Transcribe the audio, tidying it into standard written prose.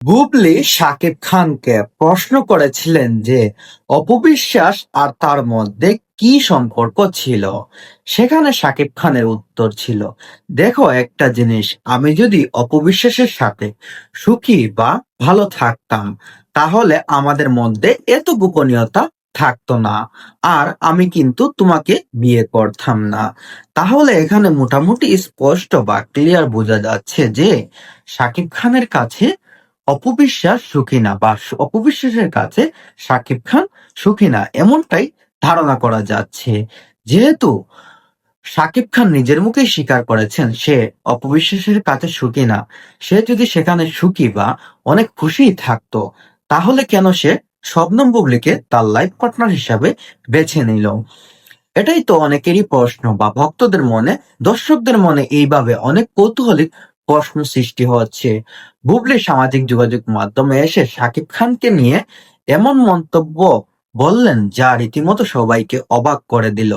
বুবলি শাকিব খানকে প্রশ্ন করেছিলেন যে অপবিশ্বাস আর তার মধ্যে কি সম্পর্ক ছিল। সেখানে শাকিব খানের উত্তর ছিল, দেখো একটা জিনিস, আমি যদি অপবিশ্বাসের সাথে সুখী বা ভালো থাকতাম তাহলে আমাদের মধ্যে এত গোপনীয়তা থাকতো না, আর আমি কিন্তু তোমাকে বিয়ে করতাম না। তাহলে এখানে মোটামুটি স্পষ্ট বা ক্লিয়ার বোঝা যাচ্ছে যে শাকিব খানের কাছে অপবিশ্বাস সুখী না, বা অপবিশ্বাসের কাছে শাকিব খান সুখী না, এমনটাই ধারণা করা যাচ্ছে। যেহেতু শাকিব খান নিজের মুখেই স্বীকার করেছেন সে অপবিশ্বাসের কাছে সুখী না, সে যদি সেখানে সুখী বা অনেক খুশি থাকতো তাহলে কেন সে শবনম বুবলিকে তার লাইফ পার্টনার হিসাবে বেছে নিল? এটাই তো অনেকেরই প্রশ্ন, বা ভক্তদের মনে, দর্শকদের মনে এইভাবে অনেক কৌতূহলী প্রশ্ন সৃষ্টি হচ্ছে। বুবলি সামাজিক যোগাযোগ মাধ্যমে এসে শাকিব খানকে নিয়ে এমন মন্তব্য বললেন যা রীতিমতো সবাইকে অবাক করে দিল।